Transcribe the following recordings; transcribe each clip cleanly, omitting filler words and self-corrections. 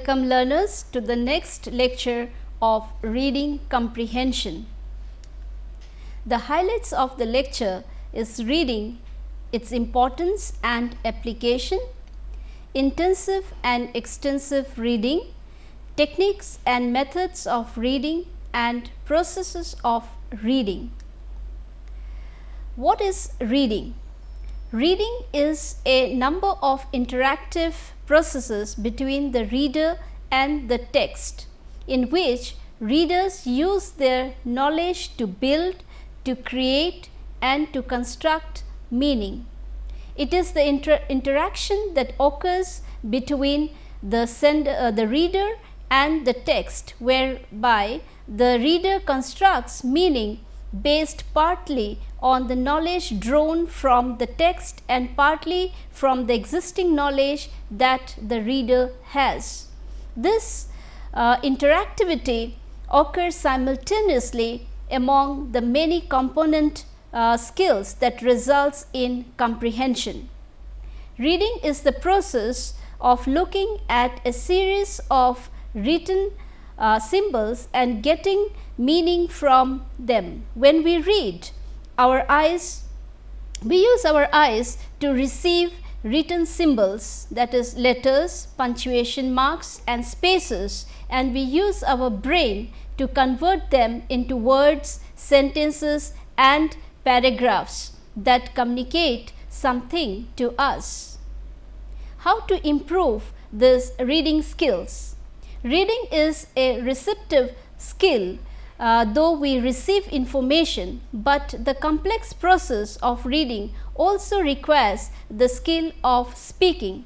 welcome learners to the next lecture of reading comprehension. The highlights of the lecture is reading, its importance and application, intensive and extensive reading, techniques and methods of reading and processes of reading. What is reading? Reading is a number of interactive processes between the reader and the text, in which readers use their knowledge to build, to create and to construct meaning. It is the interaction that occurs between the reader and the text, whereby the reader constructs meaning based partly on the knowledge drawn from the text and partly from the existing knowledge that the reader has. This interactivity occurs simultaneously among the many component skills that results in comprehension. Reading is the process of looking at a series of written symbols and getting meaning from them. When we read, we use our eyes to receive written symbols, that is letters, punctuation marks and spaces, and we use our brain to convert them into words, sentences and paragraphs that communicate something to us. How to improve these reading skills? Reading is a receptive skill, though we receive information, but the complex process of reading also requires the skill of speaking,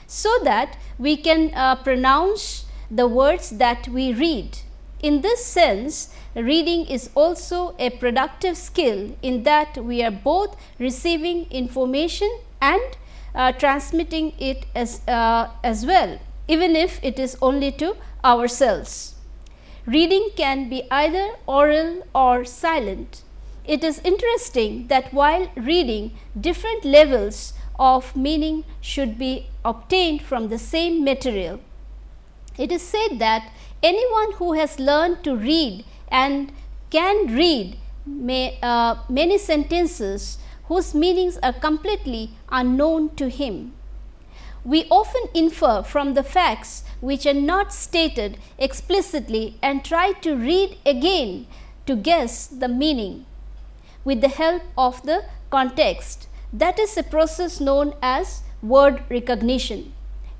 so that we can pronounce the words that we read. In this sense, reading is also a productive skill, in that we are both receiving information and transmitting it as well, even if it is only to ourselves. Reading can be either oral or silent. It is interesting that while reading, different levels of meaning should be obtained from the same material. It is said that anyone who has learned to read and can read many sentences whose meanings are completely unknown to him. We often infer from the facts which are not stated explicitly and try to read again to guess the meaning with the help of the context. That is a process known as word recognition.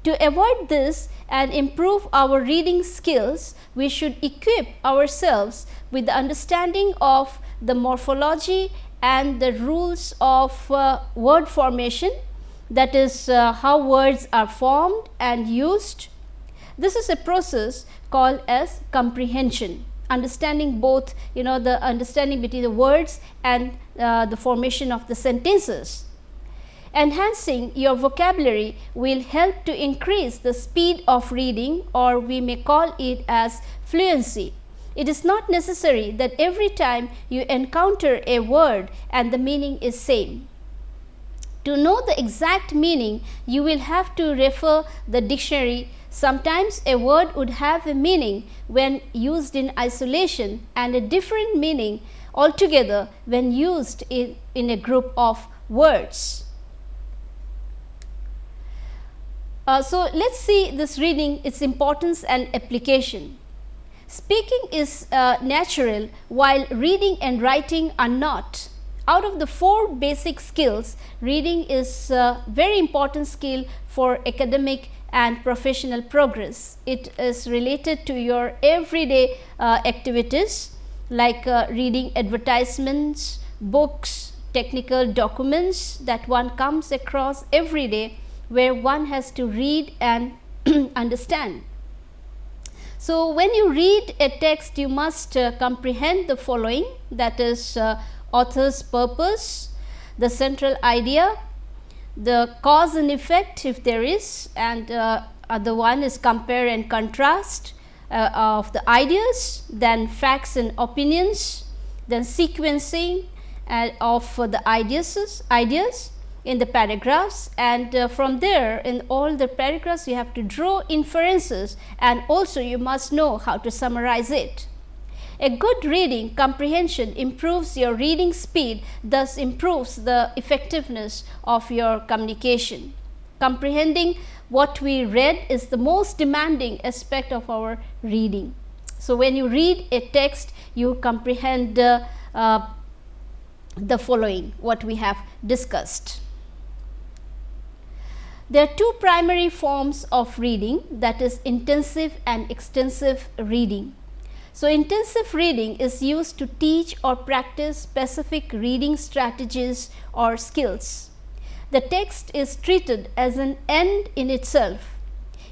To avoid this and improve our reading skills, we should equip ourselves with the understanding of the morphology and the rules of word formation, that is how words are formed and used. This is a process called as comprehension, understanding both the understanding between the words and the formation of the sentences. Enhancing your vocabulary will help to increase the speed of reading, or we may call it as fluency. It is not necessary that every time you encounter a word and the meaning is same. To know the exact meaning, you will have to refer the dictionary. Sometimes a word would have a meaning when used in isolation and a different meaning altogether when used in a group of words. So let us see this reading, its importance and application. Speaking is natural, while reading and writing are not. Out of the 4 basic skills, reading is a very important skill for academic and professional progress. It is related to your everyday activities like reading advertisements, books, technical documents that one comes across every day, where one has to read and understand. So, when you read a text, you must comprehend the following, that is author's purpose, the central idea, the cause and effect if there is, and other one is compare and contrast of the ideas, then facts and opinions, then sequencing of the ideas, in the paragraphs, and from there in all the paragraphs you have to draw inferences, and also you must know how to summarize it. A good reading comprehension improves your reading speed, thus improves the effectiveness of your communication. Comprehending what we read is the most demanding aspect of our reading. So, when you read a text, you comprehend the following, what we have discussed. There are two primary forms of reading, that is intensive and extensive reading. So, intensive reading is used to teach or practice specific reading strategies or skills. The text is treated as an end in itself.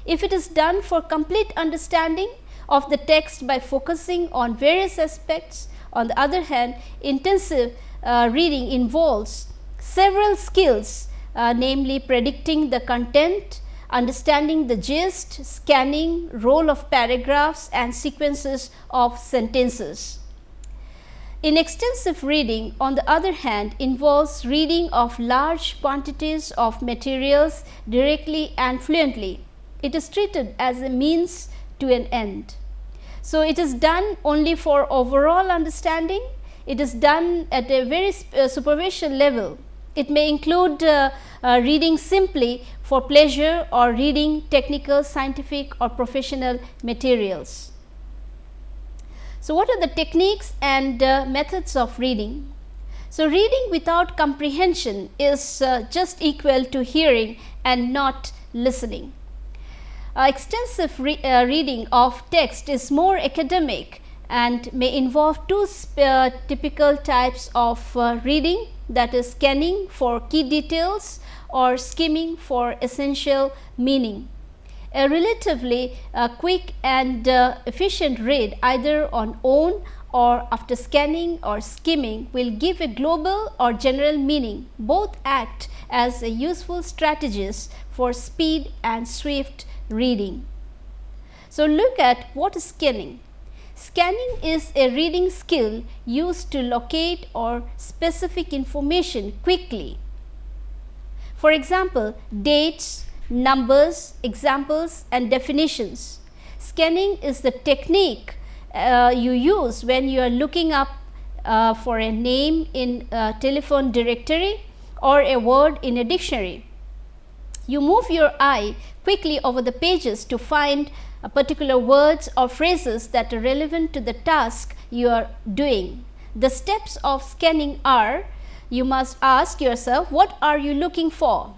If it is done for complete understanding of the text by focusing on various aspects, on the other hand, intensive reading involves several skills, namely predicting the content, understanding the gist, scanning, role of paragraphs and sequences of sentences. In extensive reading, on the other hand, involves reading of large quantities of materials directly and fluently. It is treated as a means to an end. So, it is done only for overall understanding. It is done at a very superficial level. It may include reading simply for pleasure or reading technical, scientific or professional materials. So, what are the techniques and methods of reading? So, reading without comprehension is just equal to hearing and not listening. Extensive reading of text is more academic and may involve two typical types of reading, that is scanning for key details or skimming for essential meaning. A relatively quick and efficient read either on own or after scanning or skimming will give a global or general meaning. Both act as a useful strategies for speed and swift reading. So, look at what is scanning. Scanning is a reading skill used to locate or specific information quickly. For example, dates, numbers, examples and definitions. Scanning is the technique you use when you are looking up for a name in a telephone directory or a word in a dictionary. You move your eye quickly over the pages to find particular words or phrases that are relevant to the task you are doing. The steps of scanning are: you must ask yourself, what are you looking for?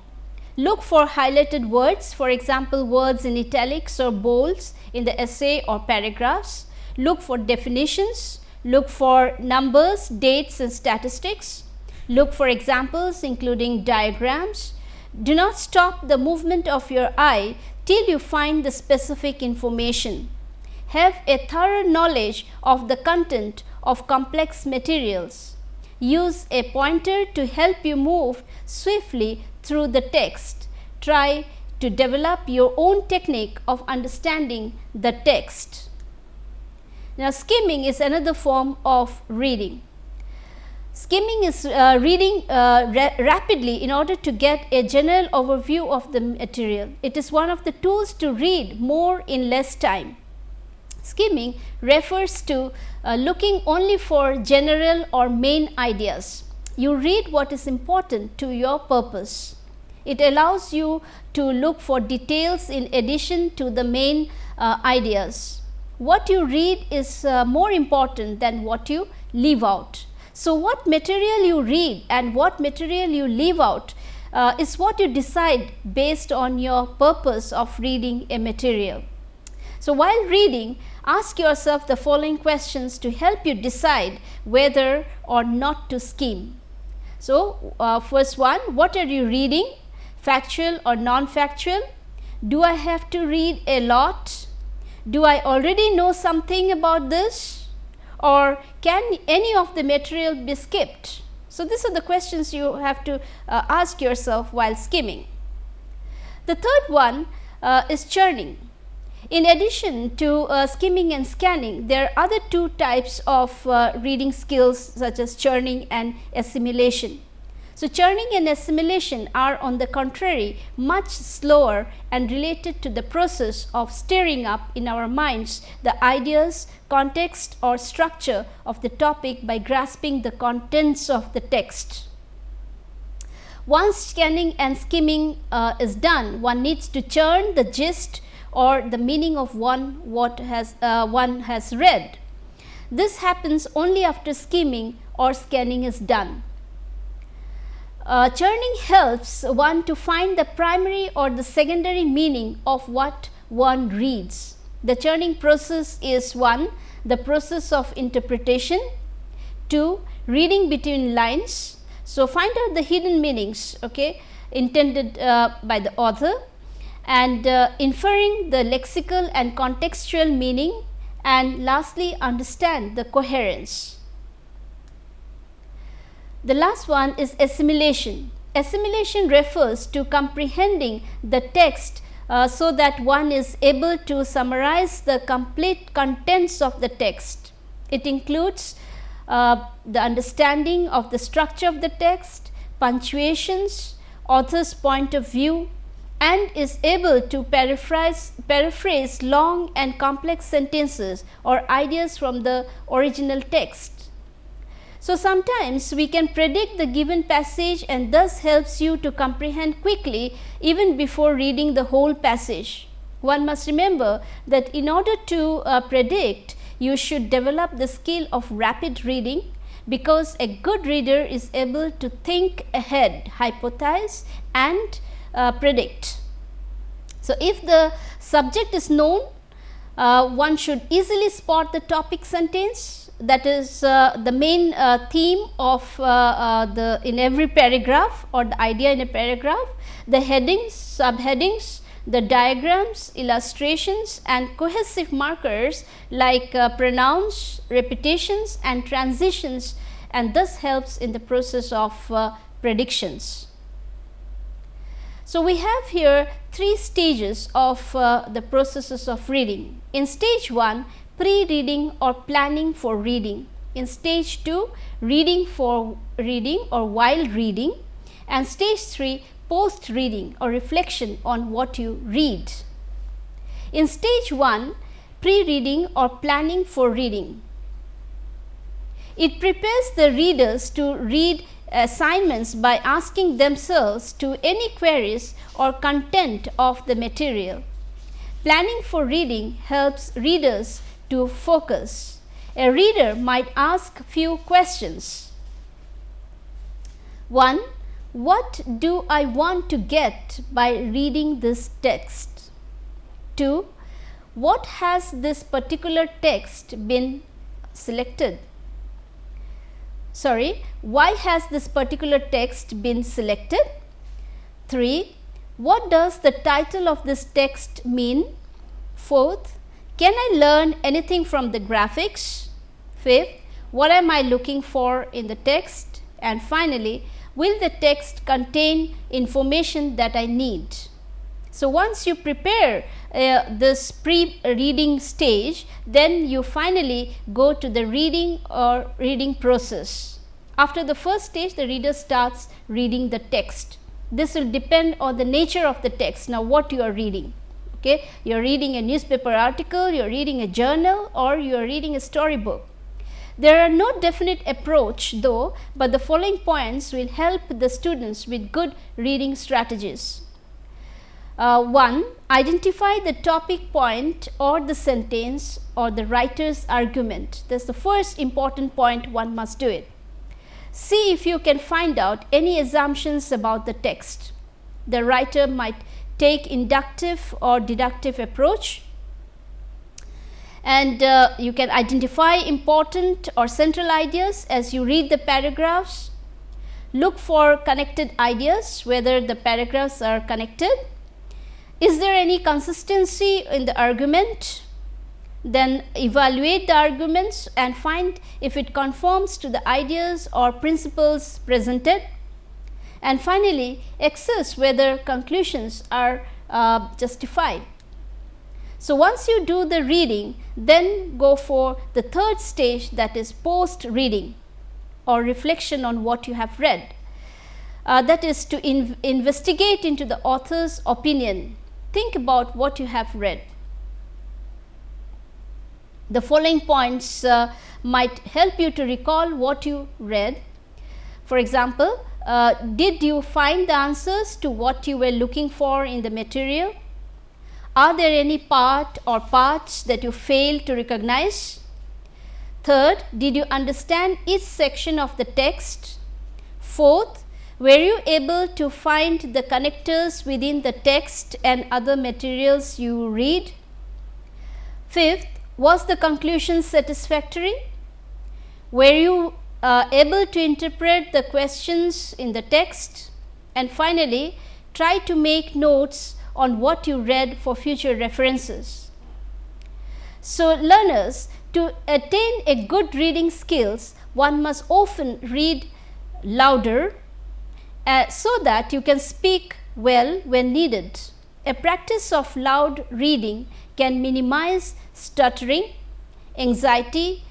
Look for highlighted words, for example, words in italics or bolds in the essay or paragraphs. Look for definitions. Look for numbers, dates and statistics. Look for examples including diagrams. Do not stop the movement of your eye till you find the specific information. Have a thorough knowledge of the content of complex materials. Use a pointer to help you move swiftly through the text. Try to develop your own technique of understanding the text. Now, skimming is another form of reading. Skimming is reading rapidly in order to get a general overview of the material. It is one of the tools to read more in less time. Skimming refers to looking only for general or main ideas. You read what is important to your purpose. It allows you to look for details in addition to the main ideas. What you read is more important than what you leave out. So, what material you read and what material you leave out is what you decide based on your purpose of reading a material. So, while reading, ask yourself the following questions to help you decide whether or not to skim. So, first one, what are you reading? Factual or non-factual? Do I have to read a lot? Do I already know something about this? Or can any of the material be skipped? So, these are the questions you have to ask yourself while skimming. The third one is churning. In addition to skimming and scanning, there are other two types of reading skills such as churning and assimilation. So, churning and assimilation are, on the contrary, much slower and related to the process of stirring up in our minds the ideas, context or structure of the topic by grasping the contents of the text. Once scanning and skimming is done, one needs to churn the gist or the meaning of what one has read. This happens only after skimming or scanning is done. Churning helps one to find the primary or the secondary meaning of what one reads. The churning process is 1. The process of interpretation, 2. Reading between lines. So, find out the hidden meanings intended by the author, and inferring the lexical and contextual meaning, and lastly understand the coherence. The last one is assimilation. Assimilation refers to comprehending the text so that one is able to summarize the complete contents of the text. It includes the understanding of the structure of the text, punctuations, author's point of view, and is able to paraphrase long and complex sentences or ideas from the original text. So, sometimes we can predict the given passage and thus helps you to comprehend quickly even before reading the whole passage. One must remember that in order to predict, you should develop the skill of rapid reading, because a good reader is able to think ahead, hypothesize and predict. So, if the subject is known, one should easily spot the topic sentence, that is the main theme of in every paragraph or the idea in a paragraph, the headings, subheadings, the diagrams, illustrations and cohesive markers like pronouns, repetitions and transitions, and thus helps in the process of predictions. So, we have here 3 stages of the processes of reading. In stage 1, pre-reading or planning for reading. In stage 2, reading for reading or while reading, and stage 3, post reading or reflection on what you read. In stage 1, pre-reading or planning for reading, it prepares the readers to read assignments by asking themselves to any queries or content of the material. Planning for reading helps readers to focus. A reader might ask few questions. 1. What do I want to get by reading this text? 2. What has this particular text been selected? Why has this particular text been selected? 3. What does the title of this text mean? 4th, can I learn anything from the graphics? 5th, what am I looking for in the text? And finally, will the text contain information that I need? So, once you prepare this pre-reading stage, then you finally go to the reading or reading process. After the first stage, the reader starts reading the text. This will depend on the nature of the text. Now, what you are reading? You are reading a newspaper article, you are reading a journal, or you are reading a storybook. There are no definite approach though, but the following points will help the students with good reading strategies. 1. Identify the topic point or the sentence or the writer's argument. That is the first important point, one must do it. See if you can find out any assumptions about the text. The writer might take inductive or deductive approach, and you can identify important or central ideas as you read the paragraphs. Look for connected ideas, whether the paragraphs are connected. Is there any consistency in the argument? Then evaluate the arguments and find if it conforms to the ideas or principles presented. And finally, assess whether conclusions are justified. So, once you do the reading, then go for the third stage, that is post reading or reflection on what you have read. that is to investigate into the author's opinion. Think about what you have read. The following points might help you to recall what you read. For example, did you find the answers to what you were looking for in the material? Are there any part or parts that you failed to recognize? Third, did you understand each section of the text? Fourth, were you able to find the connectors within the text and other materials you read? Fifth, was the conclusion satisfactory? Were you able to interpret the questions in the text? And finally, try to make notes on what you read for future references. So, learners, to attain a good reading skills, one must often read louder so that you can speak well when needed. A practice of loud reading can minimize stuttering, anxiety,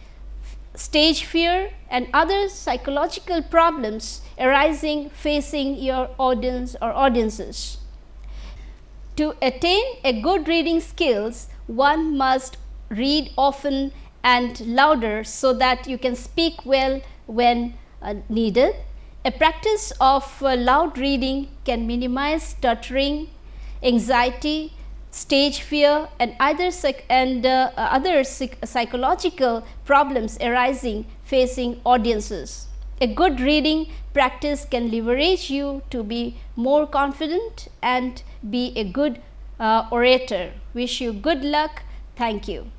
stage fear and other psychological problems arising facing your audience or audiences. To attain a good reading skills, one must read often and louder so that you can speak well when needed. A practice of loud reading can minimize stuttering, anxiety, stage fear and other psychological problems arising facing audiences. A good reading practice can leverage you to be more confident and be a good orator. Wish you good luck. Thank you.